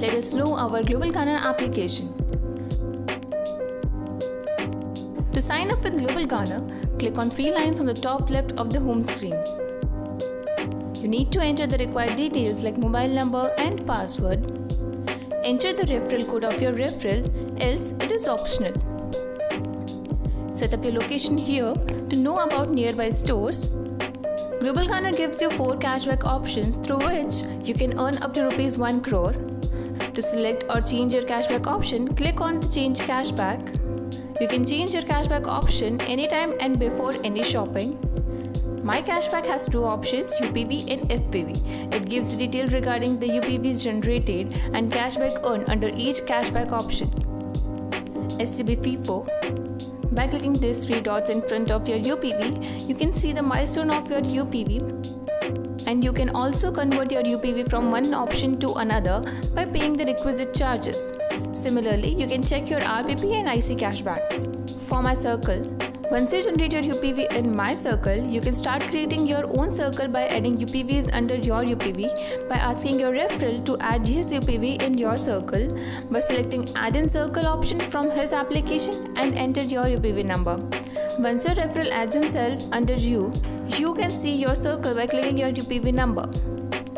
Let us know our Global Gunner application. To sign up with Global Gunner, click on 3 lines on the top left of the home screen. You need to enter the required details like mobile number and password. Enter the referral code of your referral, else it is optional. Set up your location here to know about nearby stores. Global Gunner gives you 4 cashback options through which you can earn up to Rs 1 crore. To select or change your cashback option, click on the Change Cashback. You can change your cashback option anytime and before any shopping. My Cashback has 2 options, UPV and FPV. It gives details regarding the UPVs generated and cashback earned under each cashback option. SCB FIFO. By clicking these 3 dots in front of your UPV, you can see the milestone of your UPV. And you can also convert your UPV from one option to another by paying the requisite charges. Similarly, you can check your RPP and IC cashbacks. For My Circle, once you generate your UPV in My Circle, you can start creating your own circle by adding UPVs under your UPV by asking your referral to add his UPV in your circle by selecting Add in Circle option from his application and enter your UPV number. Once your referral adds himself under you can see your circle by clicking your UPV number.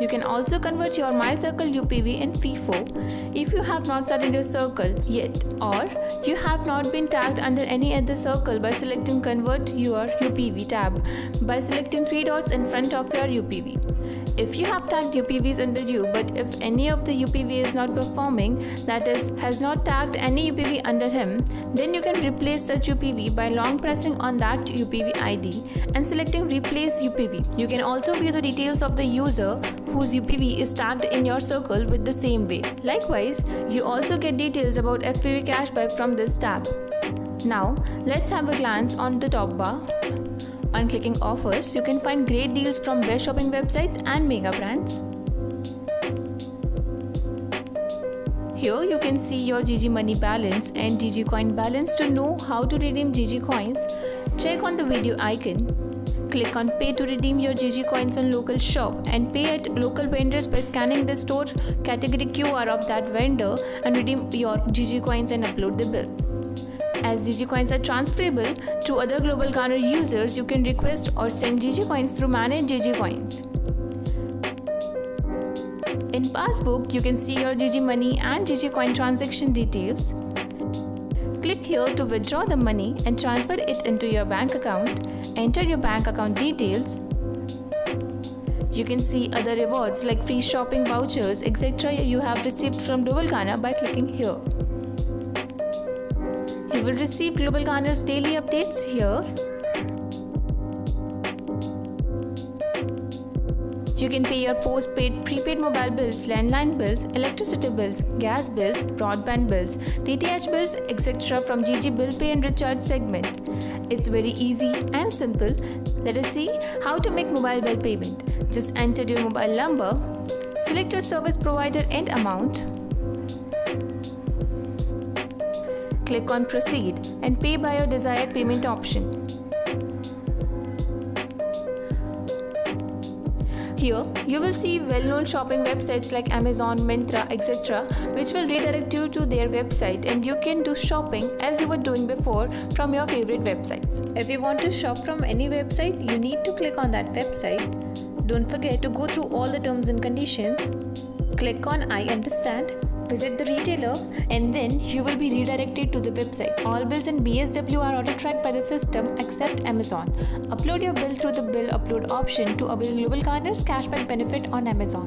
You can also convert your My Circle UPV in FIFO if you have not started your circle yet or you have not been tagged under any other circle by selecting Convert Your UPV tab by selecting 3 dots in front of your UPV. If you have tagged UPVs under you but if any of the UPV is not performing, that is, has not tagged any UPV under him, then you can replace such UPV by long pressing on that UPV ID and selecting Replace UPV. You can also view the details of the user whose UPV is tagged in your circle with the same way. Likewise, you also get details about FPV cashback from this tab. Now, let's have a glance on the top bar. On clicking Offers, you can find great deals from best shopping websites and mega brands. Here you can see your GG Money balance and GG Coin balance. To know how to redeem GG Coins, check on the video icon. Click on Pay to redeem your GG Coins on local shop and pay at local vendors by scanning the store category QR of that vendor and redeem your GG Coins and upload the bill. As GG Coins are transferable to other Global Gunner users, you can request or send GG Coins through Manage GG Coins. In Passbook, you can see your GG Money and GG Coin transaction details. Click here to withdraw the money and transfer it into your bank account. Enter your bank account details. You can see other rewards like free shopping vouchers, etc. you have received from Global Gunner by clicking here. You will receive Global Gunner's daily updates here. You can pay your postpaid, prepaid mobile bills, landline bills, electricity bills, gas bills, broadband bills, DTH bills, etc. from GG Bill Pay and Recharge segment. It's very easy and simple. Let us see how to make mobile bill payment. Just enter your mobile number, select your service provider and amount. Click on Proceed and pay by your desired payment option. Here, you will see well-known shopping websites like Amazon, Myntra, etc. which will redirect you to their website and you can do shopping as you were doing before from your favorite websites. If you want to shop from any website, you need to click on that website. Don't forget to go through all the terms and conditions. Click on I understand. Visit the retailer and then you will be redirected to the website. All bills in BSW are auto-tracked by the system except Amazon. Upload your bill through the bill upload option to avail Global Gunner's cashback benefit on Amazon.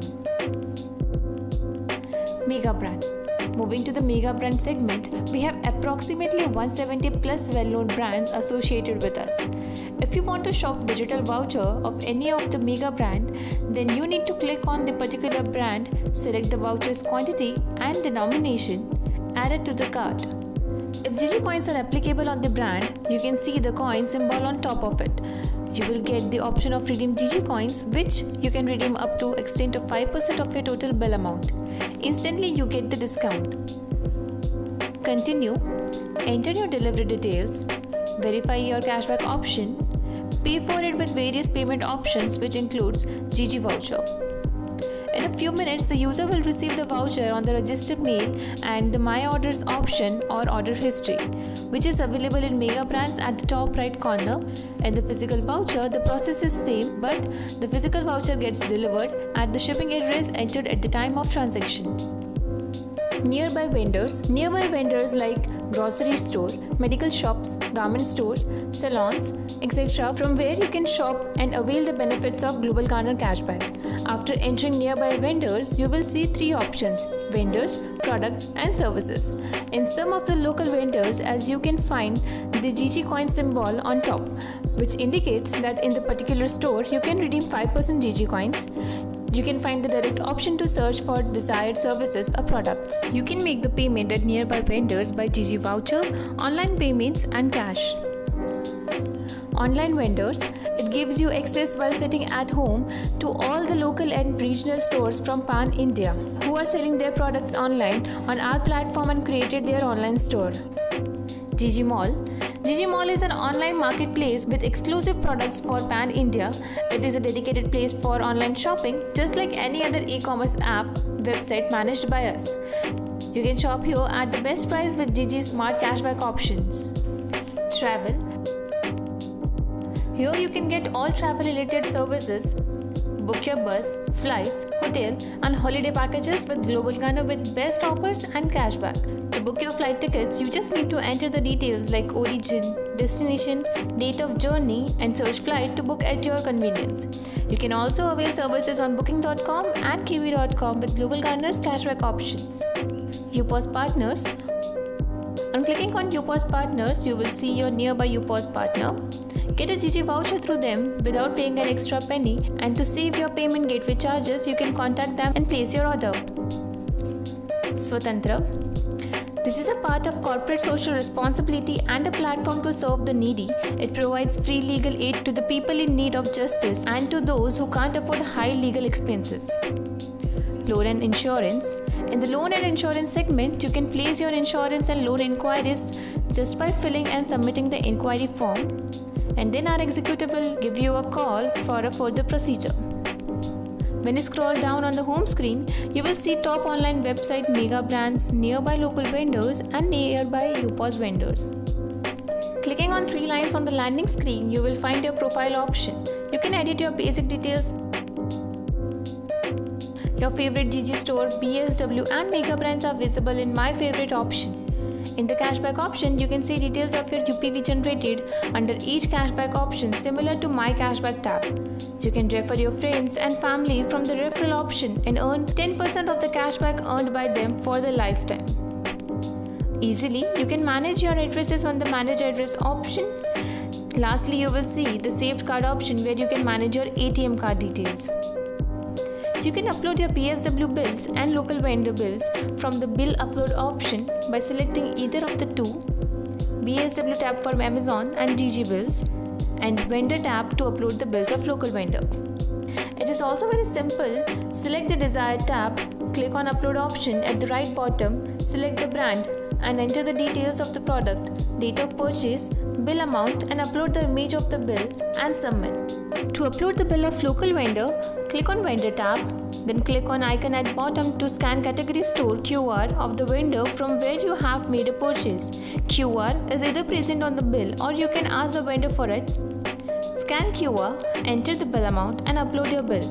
Mega Brand. Moving to the Mega Brand segment, we have approximately 170 plus well-known brands associated with us. If you want to shop digital voucher of any of the Mega Brand, then you need to click on the particular brand, select the voucher's quantity and denomination, add it to the cart. If GG Coins are applicable on the brand, you can see the coin symbol on top of it. You will get the option of redeem GG Coins, which you can redeem up to extent of 5% of your total bill amount. Instantly you get the discount. Continue, enter your delivery details, verify your cashback option, pay for it with various payment options which includes GG voucher. In a few minutes, the user will receive the voucher on the registered mail and the My Orders option or order history, which is available in Mega Brands at the top right corner. In the physical voucher, the process is same, but the physical voucher gets delivered at the shipping address entered at the time of transaction. Nearby vendors like grocery store, medical shops, garment stores, salons, etc., from where you can shop and avail the benefits of Global Garner cashback. After entering nearby vendors, you will see three options: vendors, products and services. In some of the local vendors, as you can find the GG coin symbol on top, which indicates that in the particular store you can redeem 5% GG coins. You can find the direct option to search for desired services or products. You can make the payment at nearby vendors by GG voucher, online payments and cash. Online vendors, it gives you access while sitting at home to all the local and regional stores from Pan India who are selling their products online on our platform and created their online store. GG Mall. GG Mall is an online marketplace with exclusive products for Pan India. It is a dedicated place for online shopping, just like any other e-commerce app website managed by us. You can shop here at the best price with GG Smart Cashback options. Travel. Here you can get all travel related services. Book your bus, flights, hotel and holiday packages with Global Garner with best offers and cashback. To book your flight tickets, you just need to enter the details like origin, destination, date of journey and search flight to book at your convenience. You can also avail services on booking.com and kiwi.com with Global Garner's cashback options. UPOS Partners. On clicking on UPOS Partners, you will see your nearby UPOS partner. Get a GG voucher through them without paying an extra penny, and to save your payment gateway charges, you can contact them and place your order. Swatantra. This is a part of corporate social responsibility and a platform to serve the needy. It provides free legal aid to the people in need of justice and to those who can't afford high legal expenses. Loan and insurance. In the loan and insurance segment, you can place your insurance and loan inquiries just by filling and submitting the inquiry form, and then our executive will give you a call for a further procedure. When you scroll down on the home screen, you will see top online website Mega Brands, nearby local vendors and nearby UPOS vendors. Clicking on three lines on the landing screen, you will find your profile option. You can edit your basic details. Your favorite GG store, BSW and Mega Brands are visible in My Favorite option. In the cashback option, you can see details of your UPV generated under each cashback option similar to My Cashback tab. You can refer your friends and family from the referral option and earn 10% of the cashback earned by them for the lifetime. Easily, you can manage your addresses on the Manage Address option. Lastly, you will see the Saved Card option where you can manage your ATM card details. You can upload your BSW bills and local vendor bills from the Bill Upload option by selecting either of the two, BSW tab for Amazon and GG bills, and Vendor tab to upload the bills of local vendor. It is also very simple. Select the desired tab, click on Upload option at the right bottom, select the brand and enter the details of the product, date of purchase, bill amount and upload the image of the bill and submit. To upload the bill of local vendor, click on Vendor tab, then click on icon at bottom to scan category store QR of the vendor from where you have made a purchase. QR is either present on the bill or you can ask the vendor for it. Scan QR, enter the bill amount and upload your bill.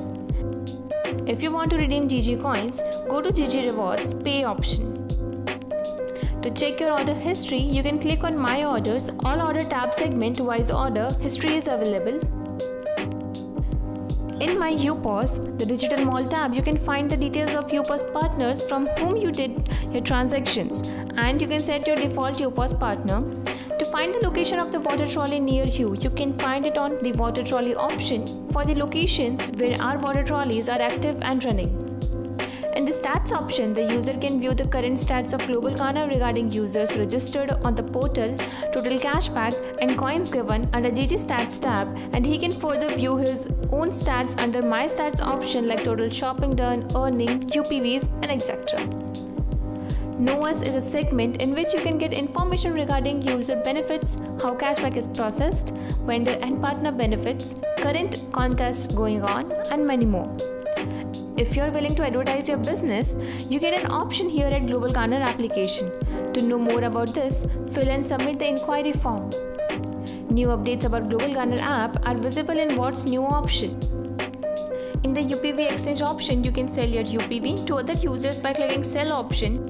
If you want to redeem GG coins, go to GG Rewards Pay option. To check your order history, you can click on My Orders. All order tab segment wise order history is available. In My UPOS, the Digital Mall tab, you can find the details of UPOS partners from whom you did your transactions, and you can set your default UPOS partner. To find the location of the water trolley near you, you can find it on the water trolley option for the locations where our water trolleys are active and running. In the stats option, the user can view the current stats of Global Garner regarding users registered on the portal, total cashback and coins given under GG Stats tab, and he can further view his own stats under My Stats option like total shopping done, earning, UPVs and etc. Know Us is a segment in which you can get information regarding user benefits, how cashback is processed, vendor and partner benefits, current contests going on and many more. If you're willing to advertise your business, you get an option here at Global Garner application. To know more about this, fill and submit the inquiry form. New updates about Global Garner app are visible in What's New option. In the UPV exchange option, you can sell your UPV to other users by clicking Sell option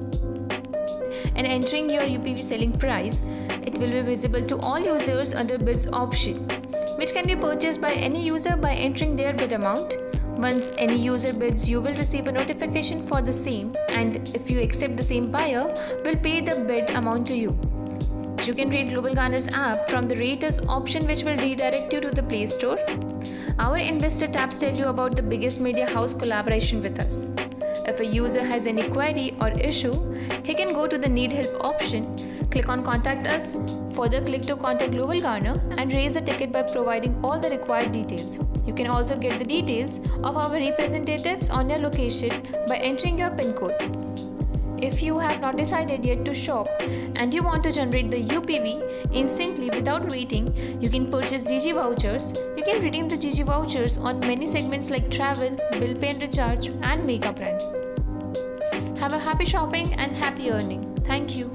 and entering your UPV selling price. It will be visible to all users under Bids option, which can be purchased by any user by entering their bid amount. Once any user bids, you will receive a notification for the same, and if you accept, the same buyer will pay the bid amount to you. You can rate Global Garner's app from the Rate Us option, which will redirect you to the Play Store. Our investor tabs tell you about the biggest media house collaboration with us. If a user has any query or issue, he can go to the Need Help option, click on Contact Us, further click to contact Global Garner and raise a ticket by providing all the required details. You can also get the details of our representatives on your location by entering your PIN code. If you have not decided yet to shop and you want to generate the UPV instantly without waiting, you can purchase GG vouchers. You can redeem the GG vouchers on many segments like travel, bill pay and recharge, and makeup brand. Have a happy shopping and happy earning. Thank you.